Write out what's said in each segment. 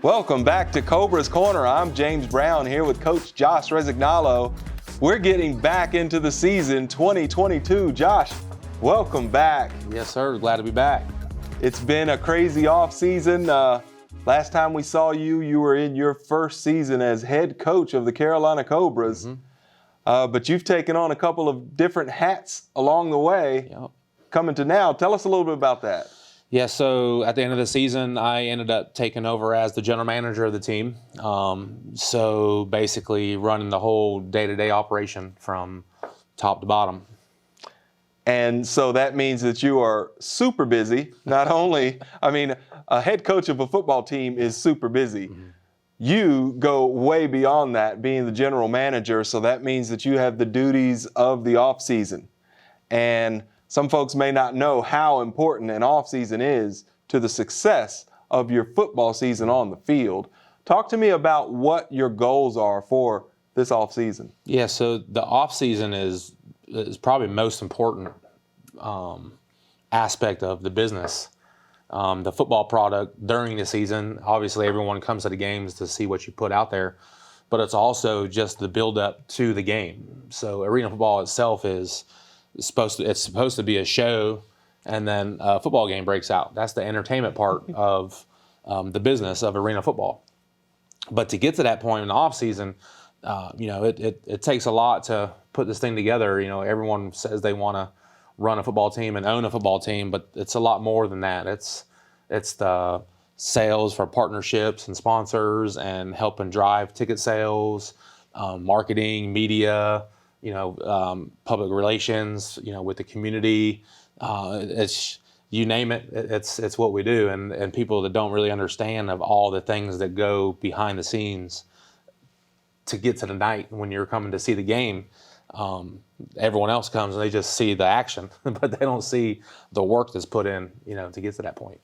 Welcome back to Cobras Corner. I'm James Brown here with Coach Josh Resignalo. We're getting back into the season 2022. Josh, welcome back. Yes, sir. Glad to be back. It's been a crazy off season. Last time we saw you, you were in your first season as head coach of the Carolina Cobras. But you've taken on a couple of different hats along the way. Yep. Coming to now, tell us a little bit about that. Yeah, so at the end of the season, I ended up taking over as the general manager of the team. So basically running the whole day-to-day operation from top to bottom. And so that means that you are super busy. Not only, a head coach of a football team is super busy. You go way beyond that, being the general manager. So that means that you have the duties of the off season. And some folks may not know how important an off season is to the success of your football season on the field. Talk to me about what your goals are for this off season. Yeah, so the off season is probably the most important aspect of the business. The football product during the season, obviously everyone comes to the games to see what you put out there, but it's also just the build up to the game. So arena football itself is supposed to be a show, and then a football game breaks out. That's the entertainment part of the business of arena football. But to get to that point in the off season, it takes a lot to put this thing together. You know, everyone says they want to run a football team and own a football team, but it's a lot more than that. It's the sales for partnerships and sponsors and helping drive ticket sales, marketing, media, public relations, with the community. It's, you name it, it's what we do. And people that don't really understand of all the things that go behind the scenes to get to the night when you're coming to see the game. Everyone else comes and they just see the action, but they don't see the work that's put in, to get to that point.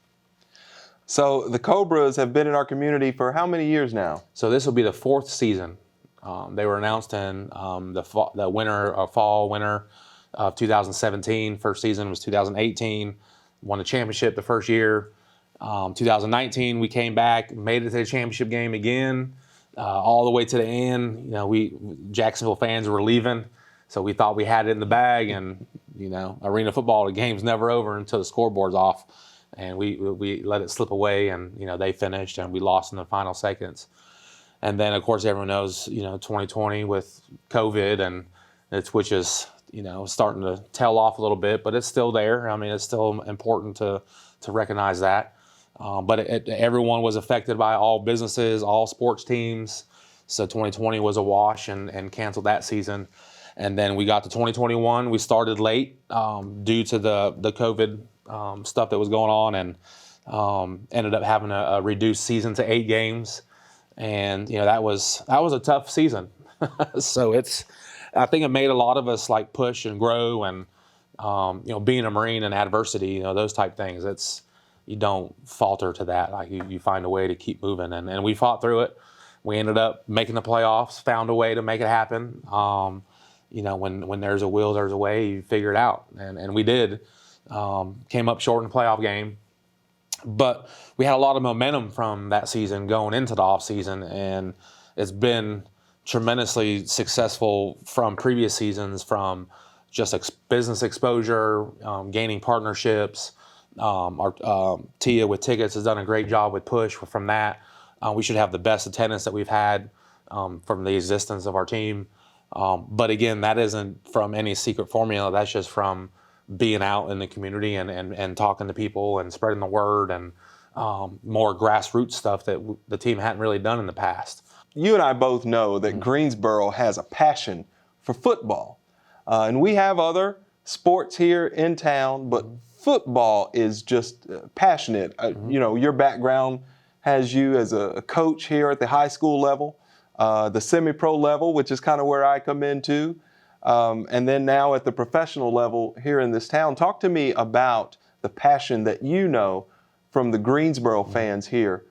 So the Cobras have been in our community for how many years now? So this will be the fourth season. They were announced in the fall winter of 2017. First season was 2018. Won the championship the first year. 2019 we came back, made it to the championship game again, all the way to the end. We Jacksonville fans were leaving, so we thought we had it in the bag. And arena football, the game's never over until the scoreboard's off, and we let it slip away. And they finished, and we lost in the final seconds. And then, of course, everyone knows, 2020 with COVID, and which is, starting to tail off a little bit, but it's still there. It's still important to recognize that. But everyone was affected by all businesses, all sports teams. So 2020 was a wash and canceled that season. And then we got to 2021. We started late due to the COVID stuff that was going on, and ended up having a reduced season to 8 games. And that was a tough season. So I think it made a lot of us like push and grow, and being a Marine in adversity, those type things. You don't falter to that. Like you find a way to keep moving, and we fought through it. We ended up making the playoffs, found a way to make it happen. When there's a will, there's a way. You figure it out, and we did. Came up short in the playoff game. But we had a lot of momentum from that season going into the off season, and it's been tremendously successful from previous seasons, from just business exposure, gaining partnerships. Our Tia with tickets has done a great job with push from that. We should have the best attendance that we've had from the existence of our team. But again, that isn't from any secret formula. That's just from being out in the community and talking to people and spreading the word, and more grassroots stuff that the team hadn't really done in the past. You and I both know that Greensboro has a passion for football. And we have other sports here in town, but football is just passionate. Your background has you as a coach here at the high school level, the semi-pro level, which is kind of where I come into. And then now at the professional level here in this town. Talk to me about the passion that from the Greensboro fans here.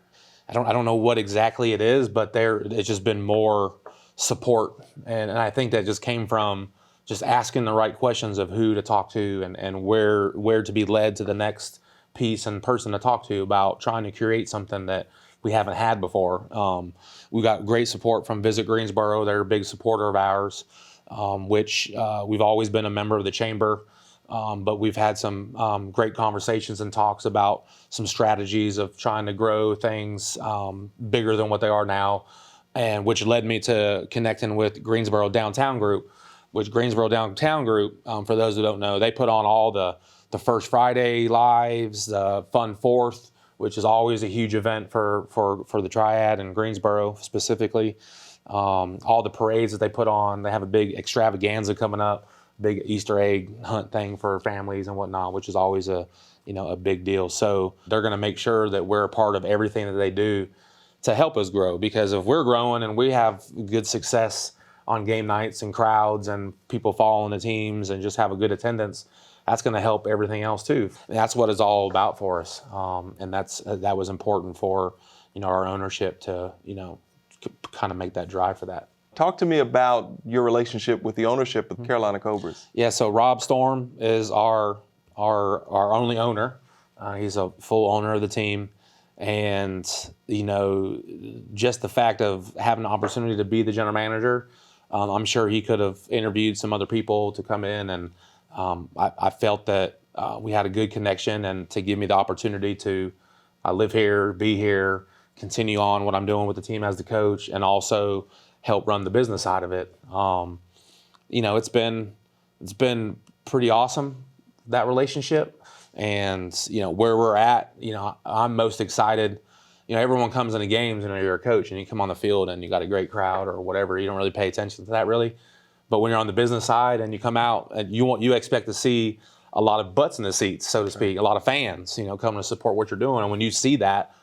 I don't know what exactly it is, but it's just been more support. And I think that just came from just asking the right questions of who to talk to and where to be led to the next piece and person to talk to about trying to create something that we haven't had before. We got great support from Visit Greensboro. They're a big supporter of ours, which we've always been a member of the chamber. But we've had some great conversations and talks about some strategies of trying to grow things bigger than what they are now, and which led me to connecting with Greensboro Downtown Group, which Greensboro Downtown Group, for those who don't know, they put on all the First Friday lives, the Fun Fourth, which is always a huge event for the Triad and Greensboro specifically. All the parades that they put on, they have a big extravaganza coming up, big Easter egg hunt thing for families and whatnot, which is always a big deal. So they're going to make sure that we're a part of everything that they do to help us grow, because if we're growing and we have good success on game nights and crowds and people following the teams and just have a good attendance, that's going to help everything else too. And that's what it's all about for us. And that was important for, our ownership to, kind of make that drive for that. Talk to me about your relationship with the ownership of Carolina Cobras. Yeah, so Rob Storm is our only owner. He's a full owner of the team. And, just the fact of having an opportunity to be the general manager, I'm sure he could have interviewed some other people to come in. And I felt that we had a good connection, and to give me the opportunity to live here, be here, continue on what I'm doing with the team as the coach, and also help run the business side of it. It's been pretty awesome, that relationship. And, where we're at, I'm most excited. Everyone comes into games and you're a coach and you come on the field and you got a great crowd or whatever. You don't really pay attention to that really. But when you're on the business side and you come out and you expect to see a lot of butts in the seats, so to speak, a lot of fans, coming to support what you're doing. And when you see that,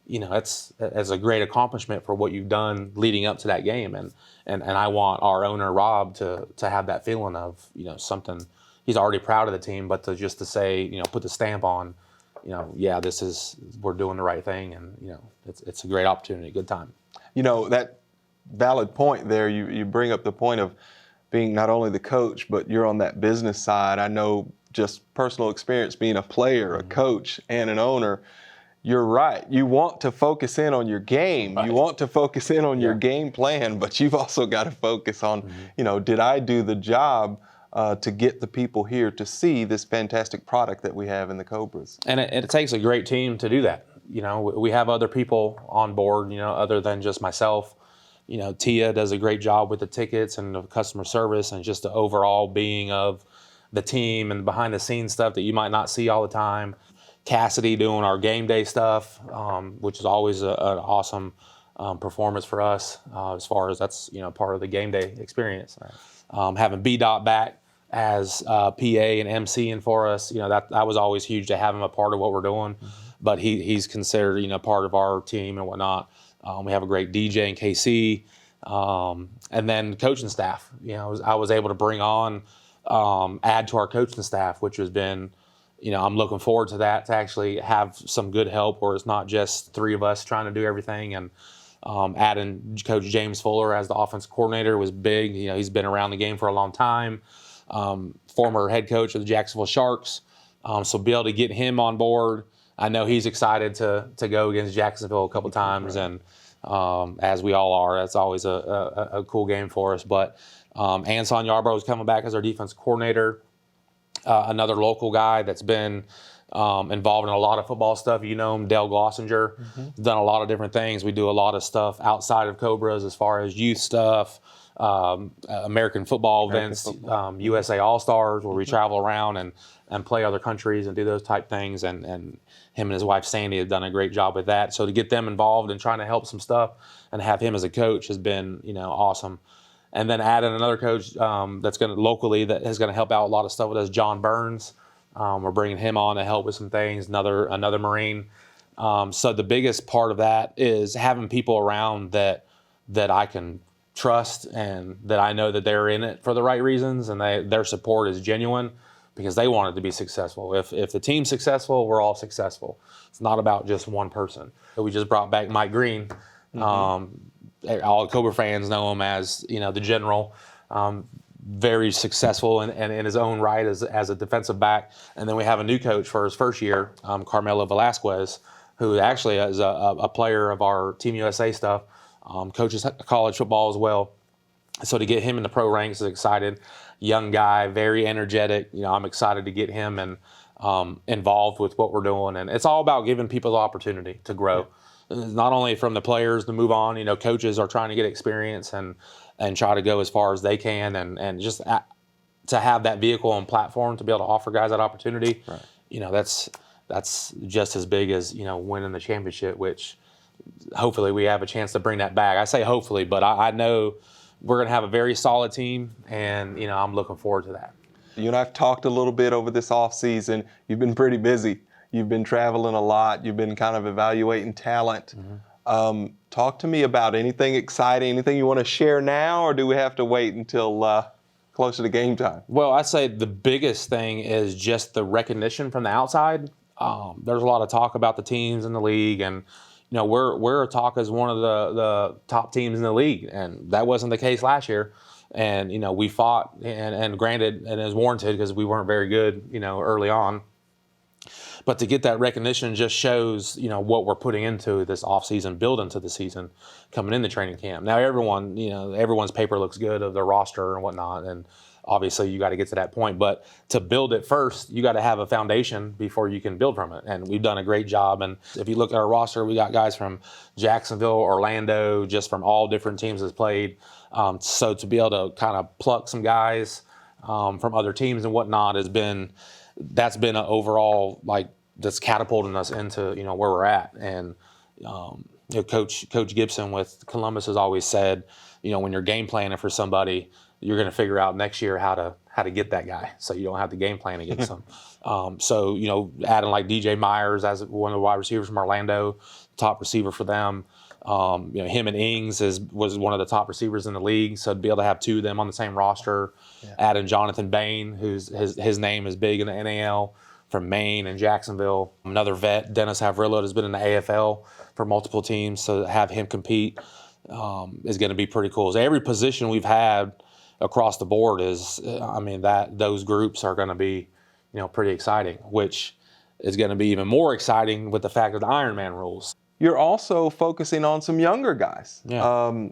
it's a great accomplishment for what you've done leading up to that game. And I want our owner, Rob, to have that feeling of, something. He's already proud of the team, but to say, put the stamp on, we're doing the right thing. And, it's a great opportunity, good time. That valid point there, you bring up the point of being not only the coach, but you're on that business side. I know just personal experience being a player, a coach, and an owner. You're right. You want to focus in on your game. Right. You want to focus in on your game plan, but you've also got to focus on, did I do the job to get the people here to see this fantastic product that we have in the Cobras? And it takes a great team to do that. We have other people on board, other than just myself. Tia does a great job with the tickets and the customer service and just the overall being of the team and behind the scenes stuff that you might not see all the time. Cassidy doing our game day stuff, which is always an awesome performance for us as far as that's part of the game day experience. Right. Having B-Dot back as PA and MCing for us, that was always huge to have him a part of what we're doing. Mm-hmm. But he's considered part of our team and whatnot. We have a great DJ in KC, and then coaching staff. I was able to bring on, add to our coaching staff, which has been. I'm looking forward to that, to actually have some good help where it's not just three of us trying to do everything. And adding Coach James Fuller as the offensive coordinator was big. He's been around the game for a long time, former head coach of the Jacksonville Sharks. So be able to get him on board. I know he's excited to go against Jacksonville a couple times, and as we all are. That's always a cool game for us. But Anson Yarbrough is coming back as our defense coordinator. Another local guy that's been involved in a lot of football stuff. Him, Dale Glossinger. Mm-hmm. Done a lot of different things. We do a lot of stuff outside of Cobras as far as youth stuff, American football events, USA All-Stars, where we travel around and play other countries and do those type things. And him and his wife, Sandy, have done a great job with that. So to get them involved and trying to help some stuff and have him as a coach has been, awesome. And then adding another coach that's going to locally that is going to help out a lot of stuff with us, John Burns. We're bringing him on to help with some things. Another Marine. So the biggest part of that is having people around that I can trust and that I know that they're in it for the right reasons and their support is genuine because they want it to be successful. If the team's successful, we're all successful. It's not about just one person. So we just brought back Mike Green. Mm-hmm. All Cobra fans know him as the general, very successful in his own right as a defensive back. And then we have a new coach for his first year, Carmelo Velasquez, who actually is a player of our Team USA stuff, coaches college football as well. So to get him in the pro ranks is excited. Young guy, very energetic. I'm excited to get him and involved with what we're doing. And it's all about giving people the opportunity to grow. Yeah. Not only from the players to move on, coaches are trying to get experience and try to go as far as they can and just to have that vehicle and platform to be able to offer guys that opportunity. Right. That's just as big as, winning the championship, which hopefully we have a chance to bring that back. I say hopefully, but I know we're going to have a very solid team, and, I'm looking forward to that. You and I've talked a little bit over this off season. You've been pretty busy. You've been traveling a lot. You've been kind of evaluating talent. Mm-hmm. Talk to me about anything exciting, anything you want to share now, or do we have to wait until closer to game time? Well, I'd say the biggest thing is just the recognition from the outside. There's a lot of talk about the teams in the league, and we're talk as one of the top teams in the league, and that wasn't the case last year. And we fought, and granted, and it was warranted because we weren't very good, early on. But to get that recognition just shows, what we're putting into this offseason, building to the season, coming into training camp. Now everyone's paper looks good of their roster and whatnot, and obviously you got to get to that point. But to build it first, you got to have a foundation before you can build from it. And we've done a great job. And if you look at our roster, we got guys from Jacksonville, Orlando, just from all different teams that's played. So to be able to kind of pluck some guys from other teams and whatnot that's been an overall, that's catapulting us into, where we're at. And, Coach Gibson with Columbus has always said, when you're game planning for somebody, you're going to figure out next year how to get that guy, so you don't have to game plan against them. So adding like DJ Myers as one of the wide receivers from Orlando, top receiver for them. Him and Ings was one of the top receivers in the league, so to be able to have two of them on the same roster. Yeah. Adding Jonathan Bain, who's his name is big in the NAL, from Maine and Jacksonville. Another vet, Dennis Havrillo, has been in the AFL for multiple teams, so to have him compete is going to be pretty cool. So every position we've had across the board those groups are going to be, pretty exciting, which is going to be even more exciting with the fact of the Ironman rules. You're also focusing on some younger guys,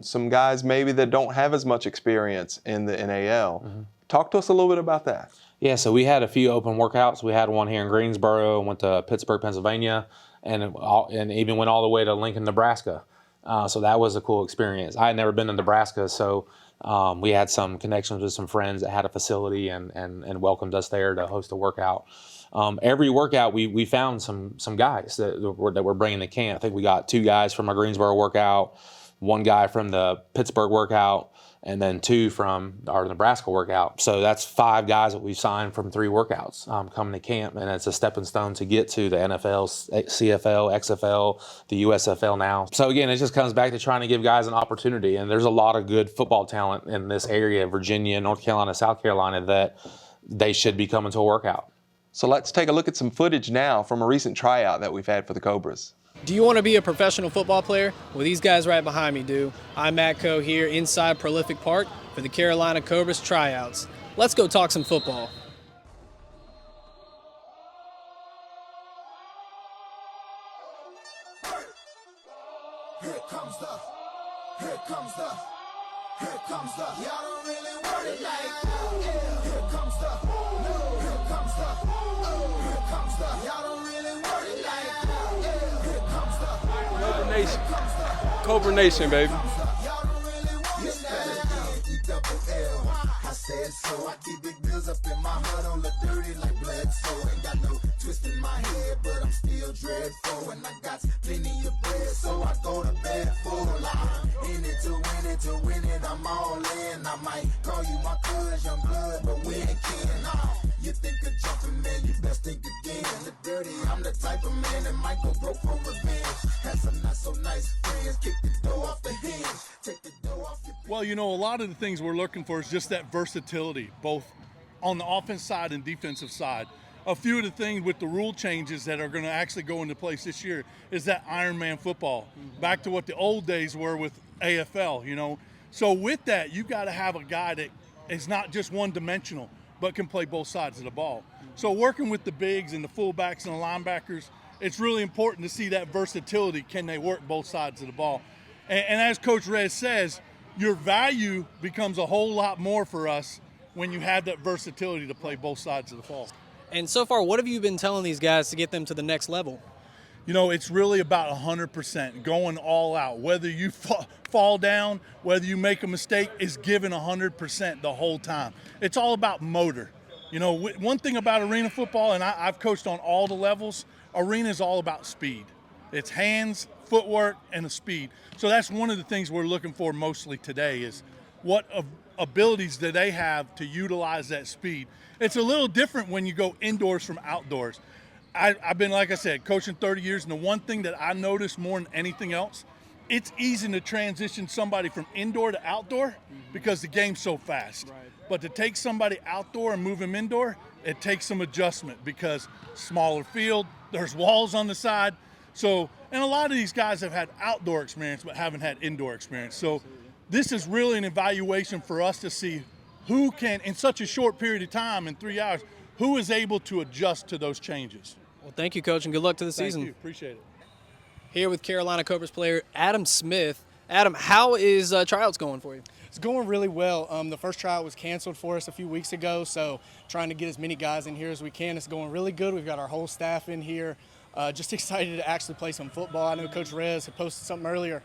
some guys maybe that don't have as much experience in the NAL. Mm-hmm. Talk to us a little bit about that. Yeah, so we had a few open workouts. We had one here in Greensboro and went to Pittsburgh, Pennsylvania, and even went all the way to Lincoln, Nebraska. So that was a cool experience. I had never been to Nebraska, so we had some connections with some friends that had a facility and welcomed us there to host a workout. Every workout, we found some guys that were bringing to camp. I think we got 2 guys from our Greensboro workout, 1 guy from the Pittsburgh workout, and then 2 from our Nebraska workout. So that's 5 guys that we've signed from 3 workouts coming to camp, and it's a stepping stone to get to the NFL, CFL, XFL, the USFL now. So again, it just comes back to trying to give guys an opportunity, and there's a lot of good football talent in this area, Virginia, North Carolina, South Carolina, that they should be coming to a workout. So let's take a look at some footage now from a recent tryout that we've had for the Cobras. Do you want to be a professional football player? Well, these guys right behind me do. I'm Matt Coe here inside Prolific Park for the Carolina Cobras tryouts. Let's go talk some football. Here comes the, y'all don't really want it like, here comes the, y'all don't really want it like, here comes the, Cobra Nation. Cobra Nation, baby. y'all don't really want it like, E-double-L. I said so, I keep big bills up in my hood on the dirty like blood, so ain't got no twist in my head, but I'm still dreadful, and I got plenty of bread, so I go to bed full line. In it to win it, I'm all in. I might call you my cuz, young blood, but we ain't kin. You think of jumping, man, you best think again. The dirty, I'm the type of man that might go broke for revenge. Had some not so nice friends, kick the dough off the hinge, take the dough off your. Well, a lot of the things we're looking for is just that versatility, both on the offense side and defensive side. A few of the things with the rule changes that are going to actually go into place this year is that Ironman football, back to what the old days were with AFL, So with that, you got to have a guy that is not just one-dimensional, but can play both sides of the ball. So working with the bigs and the fullbacks and the linebackers, it's really important to see that versatility. Can they work both sides of the ball? And as Coach Rez says, your value becomes a whole lot more for us when you have that versatility to play both sides of the ball. And so far, what have you been telling these guys to get them to the next level? You know, it's really about 100%, going all out. Whether you fall down, whether you make a mistake, is given 100% the whole time. It's all about motor. You know, one thing about arena football, and I've coached on all the levels, arena is all about speed. It's hands, footwork, and the speed. So that's one of the things we're looking for mostly today is what abilities do they have to utilize that speed. It's a little different when you go indoors from outdoors. I've been, like I said, coaching 30 years, and the one thing that I notice more than anything else, it's easy to transition somebody from indoor to outdoor because the game's so fast. Right. But to take somebody outdoor and move them indoor, it takes some adjustment because smaller field, there's walls on the side. So, and a lot of these guys have had outdoor experience but haven't had indoor experience. So this is really an evaluation for us to see who can, in such a short period of time, in 3 hours, who is able to adjust to those changes. Well, thank you, Coach, and good luck to the season. Thank you. Appreciate it. Here with Carolina Cobras player Adam Smith. Adam, how is tryouts going for you? It's going really well. The first tryout was canceled for us a few weeks ago, so trying to get as many guys in here as we can. It's going really good. We've got our whole staff in here. Just excited to actually play some football. I know Coach Rez had posted something earlier.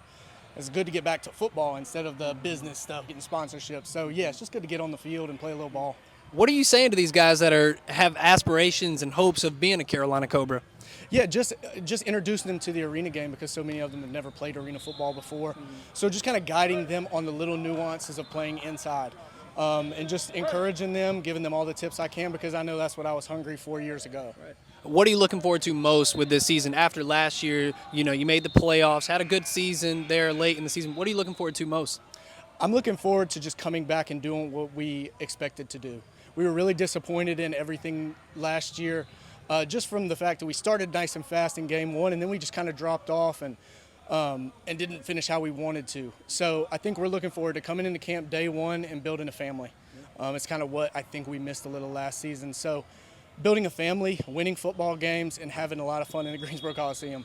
It's good to get back to football instead of the business stuff, getting sponsorships. So, yeah, it's just good to get on the field and play a little ball. What are you saying to these guys that have aspirations and hopes of being a Carolina Cobra? Yeah, just introducing them to the arena game because so many of them have never played arena football before. So just kind of guiding them on the little nuances of playing inside and just encouraging them, giving them all the tips I can because I know that's what I was hungry for years ago. Right. What are you looking forward to most with this season? After last year, you know, you made the playoffs, had a good season there late in the season. What are you looking forward to most? I'm looking forward to just coming back and doing what we expected to do. We were really disappointed in everything last year, just from the fact that we started nice and fast in game one, and then we just kind of dropped off and didn't finish how we wanted to. So I think we're looking forward to coming into camp day one and building a family. It's kind of what I think we missed a little last season. So building a family, winning football games, and having a lot of fun in the Greensboro Coliseum.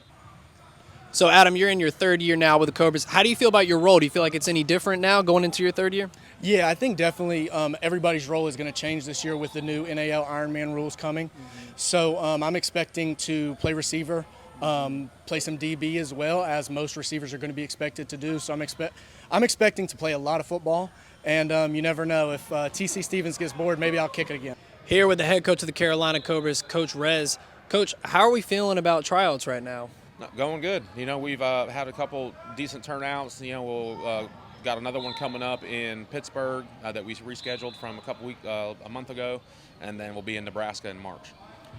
So, Adam, you're in your third year now with the Cobras. How do you feel about your role? Do you feel like it's any different now going into your third year? Yeah, I think definitely everybody's role is going to change this year with the new NAL Ironman rules coming. So I'm expecting to play receiver, play some DB as well, as most receivers are going to be expected to do. So I'm expecting to play a lot of football, and you never know. If TC Stevens gets bored, maybe I'll kick it again. Here with the head coach of the Carolina Cobras, Coach Rez. Coach, how are we feeling about tryouts right now? Going good. You know, we've had a couple decent turnouts. You know, we'll got another one coming up in Pittsburgh that we rescheduled from a month ago, and then we'll be in Nebraska in March.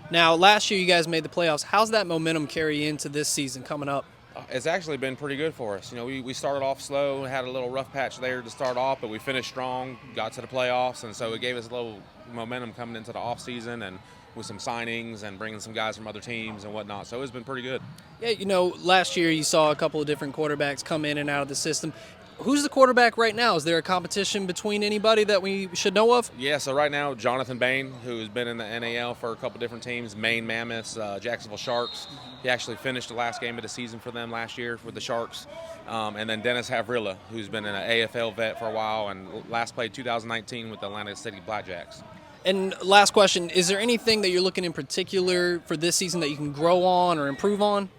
Now, last year you guys made the playoffs. How's that momentum carry into this season coming up? It's actually been pretty good for us. You know, we started off slow, had a little rough patch there to start off, but we finished strong, got to the playoffs, and so it gave us a little momentum coming into the off season and with some signings and bringing some guys from other teams and whatnot. So it's been pretty good. Yeah, you know, last year you saw a couple of different quarterbacks come in and out of the system. Who's the quarterback right now? Is there a competition between anybody that we should know of? Yeah, so right now, Jonathan Bain, who's been in the NAL for a couple different teams, Maine Mammoths, Jacksonville Sharks. He actually finished the last game of the season for them last year with the Sharks. And then Dennis Havrilla, who's been an AFL vet for a while and last played 2019 with the Atlanta City Blackjacks. And last question, is there anything that you're looking in particular for this season that you can grow on or improve on?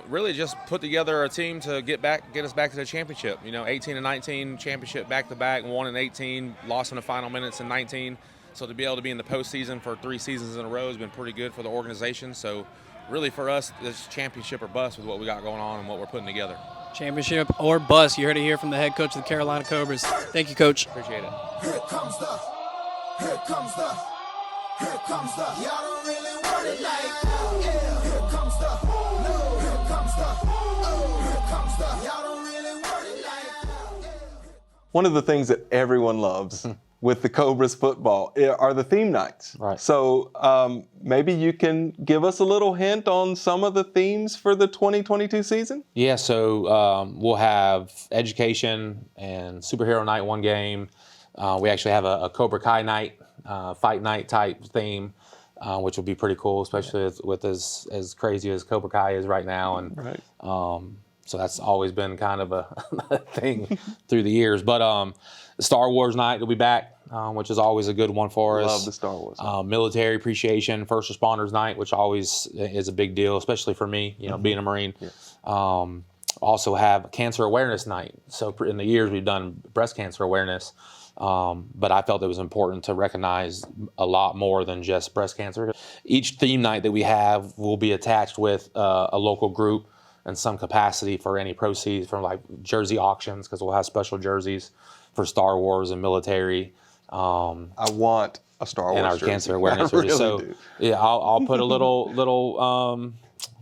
Really just put together a team to get us back to the championship. You know, 18 and 19 championship back-to-back, 1 and 18, lost in the final minutes in 19. So to be able to be in the postseason for 3 seasons in a row has been pretty good for the organization. So really for us, it's championship or bust with what we got going on and what we're putting together. Championship or bust. You heard it here from the head coach of the Carolina Cobras. Thank you, Coach. Appreciate it. Here comes the, y'all don't really want it like that. Yeah. Here comes the, no. Here comes the, oh. Here comes the, y'all don't really want it like that. Yeah. One of the things that everyone loves with the Cobras football are the theme nights. Right. So maybe you can give us a little hint on some of the themes for the 2022 season? Yeah, so we'll have education and superhero night one game. We actually have a Cobra Kai night, fight night type theme. which will be pretty cool, especially with as crazy as Cobra Kai is right now. And Right. so that's always been kind of a thing through the years. But Star Wars night will be back, which is always a good one for us. Love the Star Wars. Military appreciation, first responders night, which always is a big deal, especially for me, being a Marine. Yeah. Also have cancer awareness night. So in the years we've done breast cancer awareness, but I felt it was important to recognize a lot more than just breast cancer. Each theme night that we have will be attached with a local group in some capacity for any proceeds from like jersey auctions, because we'll have special jerseys for Star Wars and military. I want a Star Wars and our jersey. cancer awareness I really jersey. So do. yeah, I'll put a little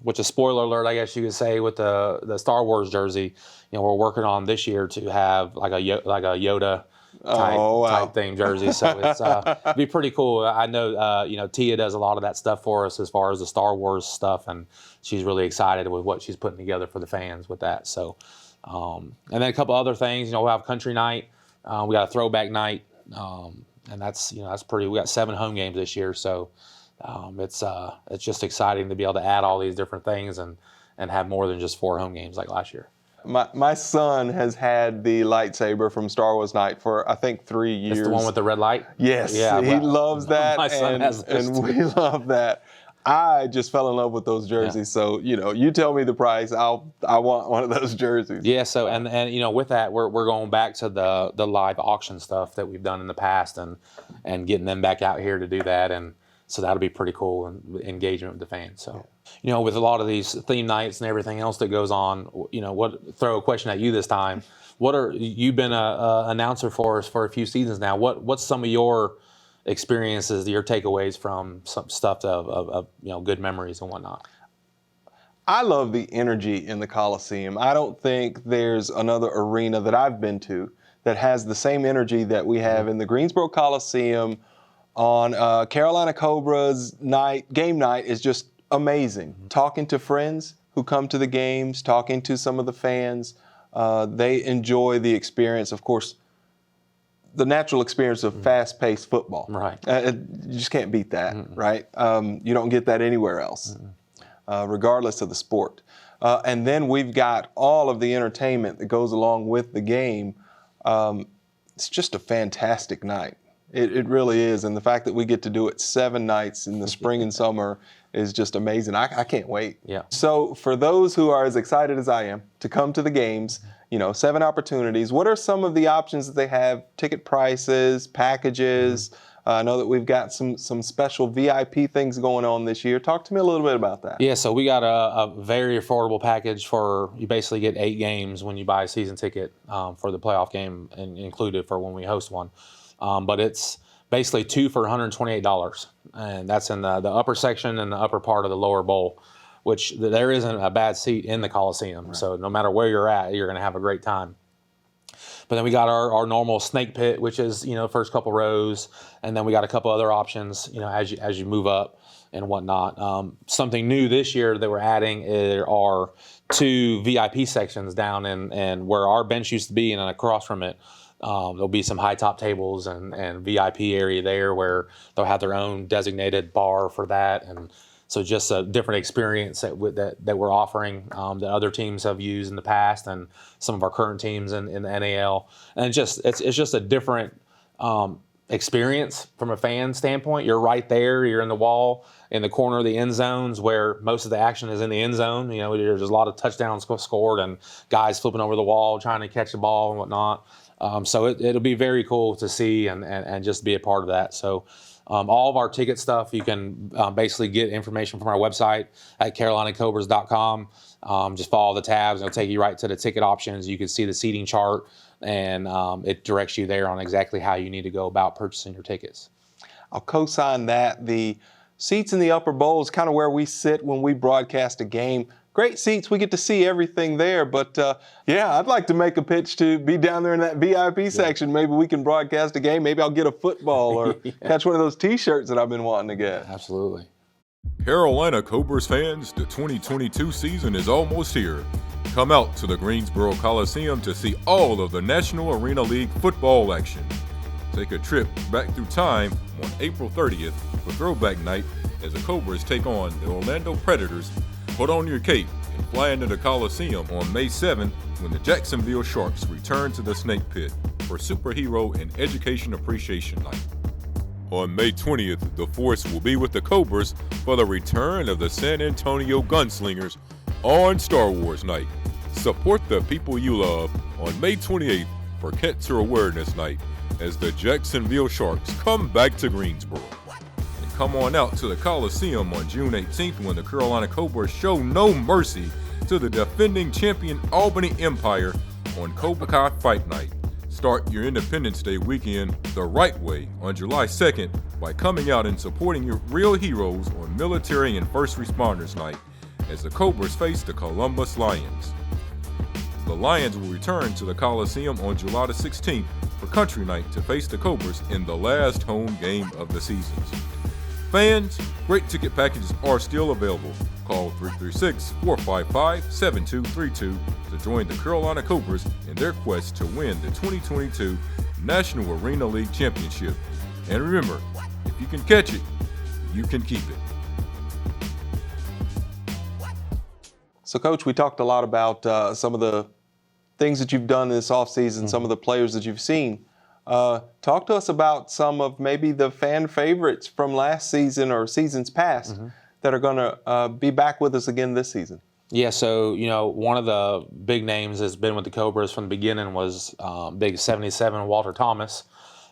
which is spoiler alert, I guess you could say, with the Star Wars jersey. We're working on this year to have like a Yoda type thing jersey. So it's it'd be pretty cool. I know Tia does a lot of that stuff for us as far as the Star Wars stuff, and she's really excited with what she's putting together for the fans with that. So and then a couple other things. We'll have country night. We got a throwback night, and that's pretty. We got 7 home games this year, so it's just exciting to be able to add all these different things and have more than just 4 home games like last year. My son has had the lightsaber from Star Wars Night for, I think, 3 years. It's the one with the red light? Yes, Yeah, he loves that, my son has those and too. we love that. I just fell in love with those jerseys. So you tell me the price, I want one of those jerseys. Yeah. So and with that, we're going back to the live auction stuff that we've done in the past and getting them back out here to do that, and so that'll be pretty cool and engagement with the fans. So with a lot of these theme nights and everything else that goes on, throw a question at you this time. You've been a announcer for us for a few seasons now. What's some of your experiences, your takeaways from some stuff of good memories and whatnot? I love the energy in the Coliseum. I don't think there's another arena that I've been to that has the same energy that we have in the Greensboro Coliseum on Carolina Cobras game night is just amazing. Talking to friends who come to the games, talking to some of the fans, they enjoy the experience. Of course, the natural experience of fast-paced football. Right. You just can't beat that, right? You don't get that anywhere else, regardless of the sport. And then we've got all of the entertainment that goes along with the game. It's just a fantastic night. It really is. And the fact that we get to do it 7 nights in the spring and summer is just amazing. I can't wait. Yeah. So for those who are as excited as I am to come to the games, 7 opportunities, what are some of the options that they have? Ticket prices, packages. I know that we've got some special VIP things going on this year. Talk to me a little bit about that. Yeah, so we got a very affordable package for, you basically get 8 games when you buy a season ticket for the playoff game included for when we host one. But it's basically 2 for $128, and that's in the upper section and the upper part of the lower bowl, which there isn't a bad seat in the Coliseum. Right. So no matter where you're at, you're going to have a great time. But then we got our normal snake pit, which is first couple rows, and then we got a couple other options as you move up and whatnot. Something new this year that we're adding are 2 VIP sections down and where our bench used to be, and then across from it. There'll be some high top tables and VIP area there where they'll have their own designated bar for that, and so just a different experience that we're offering that other teams have used in the past, and some of our current teams in the NAL, and it's just a different experience from a fan standpoint. You're right there, you're in the wall in the corner of the end zones where most of the action is in the end zone. There's a lot of touchdowns scored and guys flipping over the wall trying to catch the ball and whatnot. So it'll be very cool to see and just be a part of that. So all of our ticket stuff, you can basically get information from our website at carolinacobras.com. Just follow the tabs, and it'll take you right to the ticket options. You can see the seating chart, and it directs you there on exactly how you need to go about purchasing your tickets. I'll co-sign that. The seats in the upper bowl is kind of where we sit when we broadcast a game. Great seats, we get to see everything there, but I'd like to make a pitch to be down there in that VIP section. Maybe we can broadcast a game. Maybe I'll get a football or catch one of those T-shirts that I've been wanting to get. Absolutely. Carolina Cobras fans, the 2022 season is almost here. Come out to the Greensboro Coliseum to see all of the National Arena League football action. Take a trip back through time on April 30th for Throwback Night as the Cobras take on the Orlando Predators. Put on your cape and fly into the Coliseum on May 7th when the Jacksonville Sharks return to the Snake Pit for Superhero and Education Appreciation Night. On May 20th, the Force will be with the Cobras for the return of the San Antonio Gunslingers on Star Wars Night. Support the people you love on May 28th for Cancer Awareness Night as the Jacksonville Sharks come back to Greensboro. And come on out to the Coliseum on June 18th when the Carolina Cobras show no mercy to the defending champion Albany Empire on Cobra Kai Fight Night. Start your Independence Day weekend the right way on July 2nd by coming out and supporting your real heroes on Military and First Responders Night as the Cobras face the Columbus Lions. The Lions will return to the Coliseum on July the 16th for Country Night to face the Cobras in the last home game of the season. Fans, great ticket packages are still available. Call 336-455-7232 to join the Carolina Cobras in their quest to win the 2022 National Arena League Championship. And remember, if you can catch it, you can keep it. So, Coach, we talked a lot about some of the things that you've done this offseason, some of the players that you've seen. Talk to us about some of maybe the fan favorites from last season or seasons past that are going to be back with us again this season. Yeah, so, one of the big names that's been with the Cobras from the beginning was big 77 Walter Thomas.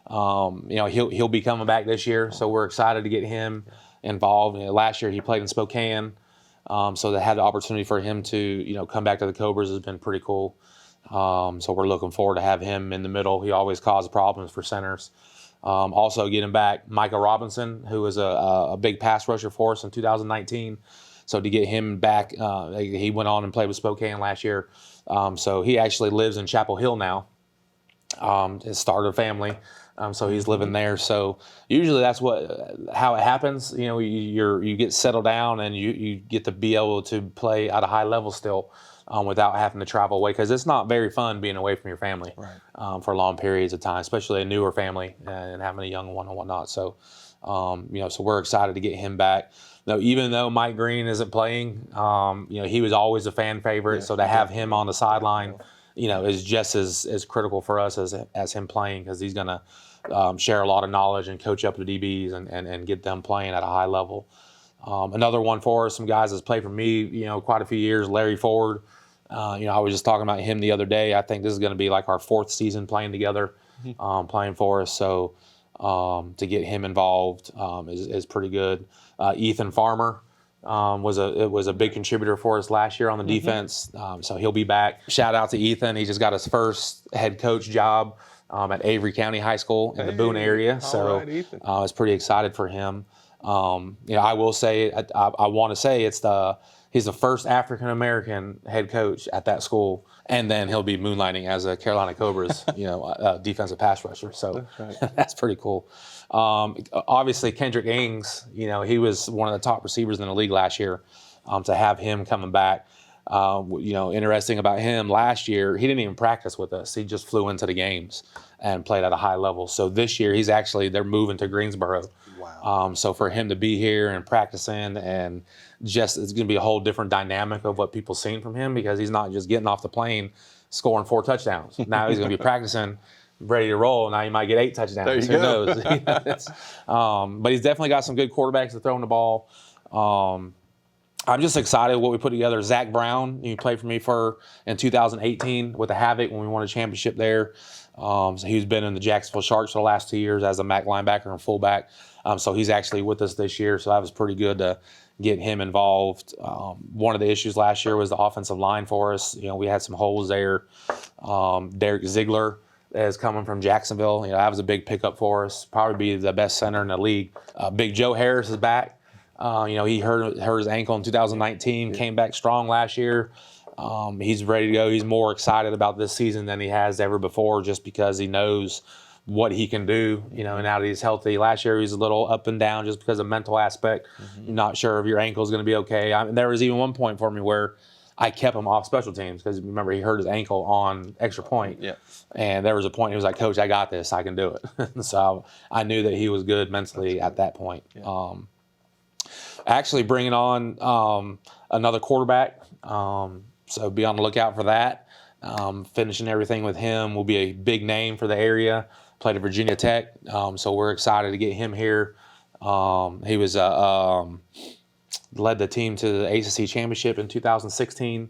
He'll be coming back this year, so we're excited to get him involved. Last year he played in Spokane, so to have the opportunity for him to, come back to the Cobras has been pretty cool. So we're looking forward to have him in the middle. He always caused problems for centers. Also getting back Micah Robinson, who was a big pass rusher for us in 2019. So to get him back, he went on and played with Spokane last year. So he actually lives in Chapel Hill now. Has started a family, so he's living there. So usually that's how it happens. You get settled down and you get to be able to play at a high level still. Without having to travel away, because it's not very fun being away from your family for long periods of time, especially a newer family and having a young one and whatnot. So, so we're excited to get him back. Now, even though Mike Green isn't playing, he was always a fan favorite. Yeah, so to have him on the sideline, is just as critical for us as him playing, because he's going to share a lot of knowledge and coach up the DBs and get them playing at a high level. Another one for us, some guys that's played for me, quite a few years, Larry Ford. I was just talking about him the other day. I think this is going to be like our fourth season playing together, playing for us. So to get him involved is pretty good. Ethan Farmer was a big contributor for us last year on the defense. So he'll be back. Shout out to Ethan. He just got his first head coach job at Avery County High School in the Boone area. So I was pretty excited for him. I will say, I want to say he's the first African-American head coach at that school, and then he'll be moonlighting as a Carolina Cobras, defensive pass rusher. So that's pretty cool. Obviously, Kendrick Ings, he was one of the top receivers in the league last year. To have him coming back, interesting about him, last year, he didn't even practice with us. He just flew into the games and played at a high level. So this year, they're moving to Greensboro. Wow. So for him to be here and practicing and it's going to be a whole different dynamic of what people seen from him, because he's not just getting off the plane, scoring 4 touchdowns. Now he's going to be practicing, ready to roll. Now he might get 8 touchdowns. Who knows? But he's definitely got some good quarterbacks to throw in the ball. I'm just excited what we put together. Zach Brown, he played for me in 2018 with the Havoc when we won a championship there. So he's been in the Jacksonville Sharks for the last 2 years as a MAC linebacker and fullback. So he's actually with us this year. So that was pretty good to get him involved. One of the issues last year was the offensive line for us. We had some holes there. Derek Ziegler is coming from Jacksonville. That was a big pickup for us. Probably be the best center in the league. Big Joe Harris is back. He hurt his ankle in 2019, came back strong last year. He's ready to go. He's more excited about this season than he has ever before, just because he knows what he can do, now that he's healthy. Last year, he was a little up and down just because of mental aspect. You're not sure if your ankle is going to be okay. There was even one point for me where I kept him off special teams because, remember, he hurt his ankle on extra point. Yeah. And there was a point he was like, "Coach, I got this. I can do it." So I knew that he was good mentally at that point. Yeah. Actually bringing on another quarterback, so be on the lookout for that. Finishing everything with him will be a big name for the area. Played at Virginia Tech, so we're excited to get him here. He was led the team to the ACC championship in 2016.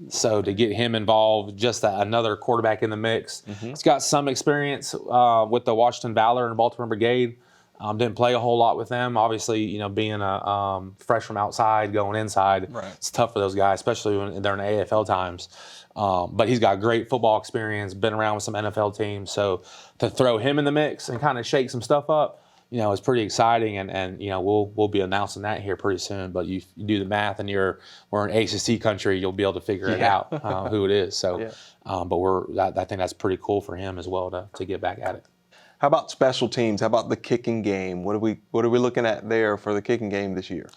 So to get him involved, just another quarterback in the mix. He's got some experience with the Washington Valor and Baltimore Brigade. Didn't play a whole lot with them. Obviously, you know, being a fresh from outside, going inside, it's tough for those guys, especially when they're in the AFL times. But he's got great football experience, been around with some NFL teams. So to throw him in the mix and kind of shake some stuff up, you know, it's pretty exciting, and you know, we'll be announcing that here pretty soon. But you do the math, and we're in ACC country, you'll be able to figure it out who it is. So, but I think that's pretty cool for him as well to get back at it. How about special teams? How about the kicking game? What are we looking at there for the kicking game this year?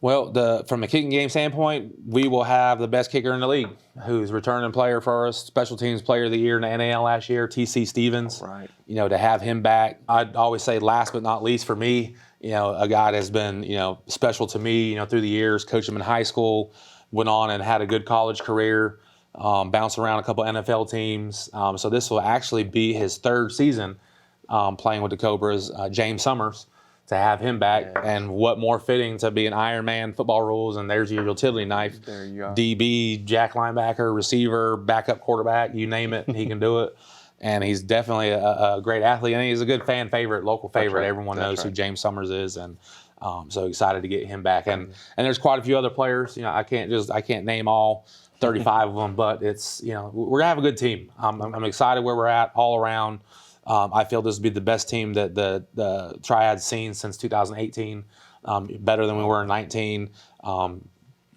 Well, from a kicking game standpoint, we will have the best kicker in the league, who's returning player for us, special teams player of the year in the NAL last year, TC Stevens. Right. You know, to have him back. I'd always say last but not least for me, you know, a guy that's been, you know, special to me, you know, through the years, coached him in high school, went on and had a good college career, bounced around a couple NFL teams. So this will actually be his third season playing with the Cobras, James Summers. To have him back, and what more fitting to be an Iron Man, football rules, and there's your utility knife. There you go. DB, jack linebacker, receiver, backup quarterback, you name it, he can do it. And he's definitely a great athlete, and he's a good fan favorite, local favorite. Right. Everyone knows who James Summers is, and so excited to get him back. And there's quite a few other players. You know, I can't name all 35 of them, but it's, you know, we're gonna have a good team. I'm excited where we're at all around. I feel this will be the best team that the Triad's seen since 2018, better than we were in 19.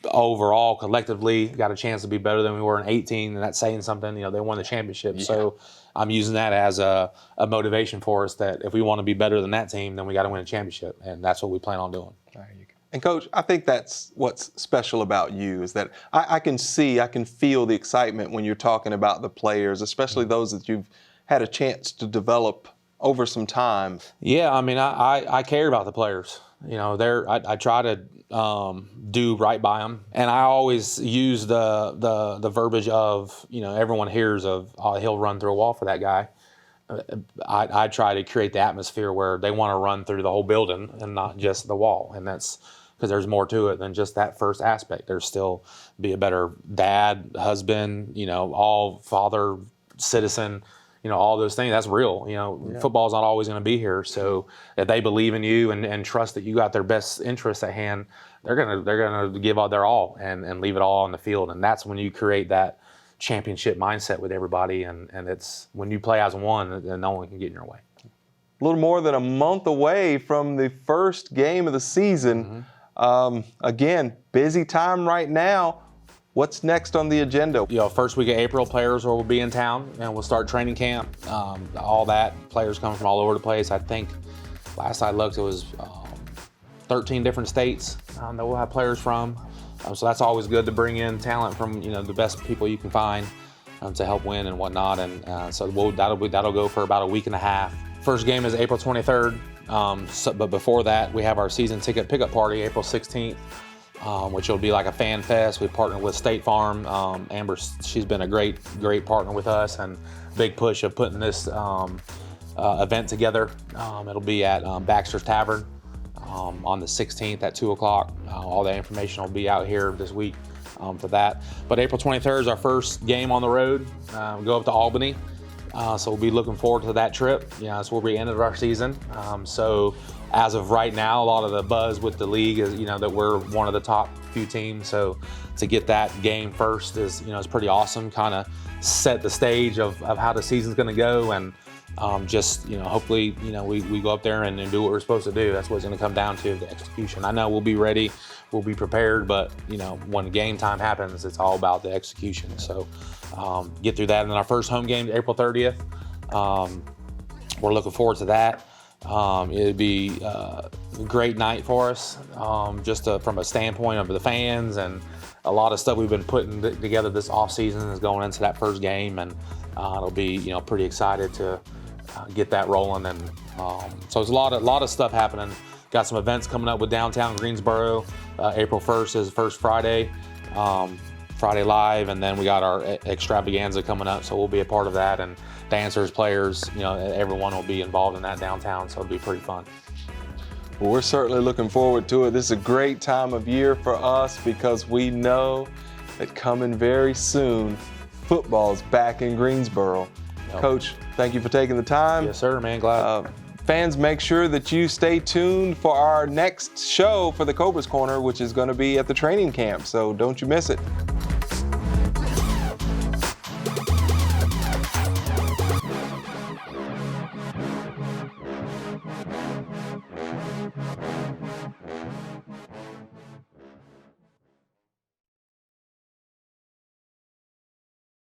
Overall, collectively, got a chance to be better than we were in 18, and that's saying something. You know, they won the championship. So I'm using that as a motivation for us that if we want to be better than that team, then we got to win a championship, and that's what we plan on doing. There you go. And Coach, I think that's what's special about you is that I can feel the excitement when you're talking about the players, especially those that you've had a chance to develop over some time. Yeah, I mean, I care about the players. You know, I try to do right by them, and I always use the verbiage of, you know, everyone hears of, oh, he'll run through a wall for that guy. I try to create the atmosphere where they want to run through the whole building and not just the wall, and that's because there's more to it than just that first aspect. There's still be a better dad, husband, you know, all father, citizen. You know, all those things, that's real. You know, football's not always going to be here. So if they believe in you and trust that you got their best interests at hand, they're gonna give all their all and leave it all on the field. And that's when you create that championship mindset with everybody. And it's when you play as one, then no one can get in your way. A little more than a month away from the first game of the season. Again, busy time right now. What's next on the agenda? You know, first week of April, players will be in town, and we'll start training camp. All that, players coming from all over the place. I think last I looked, it was 13 different states that we'll have players from. So that's always good to bring in talent from, you know, the best people you can find to help win and whatnot. And so that'll go for about a week and a half. First game is April 23rd. But before that, we have our season ticket pickup party, April 16th. Which will be like a fan fest. We partnered with State Farm. Amber, she's been a great partner with us, and big push of putting this event together. It'll be at Baxter's Tavern on the 16th at 2 o'clock. All that information will be out here this week for that. But April 23rd is our first game on the road. We go up to Albany. So we'll be looking forward to that trip. You know, that's where we ended our season. So as of right now, a lot of the buzz with the league is, you know, that we're one of the top few teams. So to get that game first is, you know, it's pretty awesome. Kind of set the stage of how the season's going to go, and just, you know, hopefully, you know, we go up there and do what we're supposed to do. That's what it's going to come down to, the execution. I know we'll be ready, we'll be prepared, but, you know, when game time happens, it's all about the execution. So get through that. And then our first home game, April 30th. We're looking forward to that. It'd be a great night for us, just from a standpoint of the fans, and a lot of stuff we've been putting together this off season is going into that first game, and it'll be, you know, pretty excited to get that rolling. And so there's a lot of stuff happening Got some events coming up with downtown Greensboro. April 1st is the first Friday. Friday Live, and then we got our extravaganza coming up, so we'll be a part of that, and dancers, players, everyone will be involved in that downtown, so it'll be pretty fun. Well, we're certainly looking forward to it. This is a great time of year for us because we know that coming very soon, football's back in Greensboro. Yep. Coach, thank you for taking the time. Yes, sir, man, glad. Fans, make sure that you stay tuned for our next show for the Cobras Corner, which is going to be at the training camp, so don't you miss it.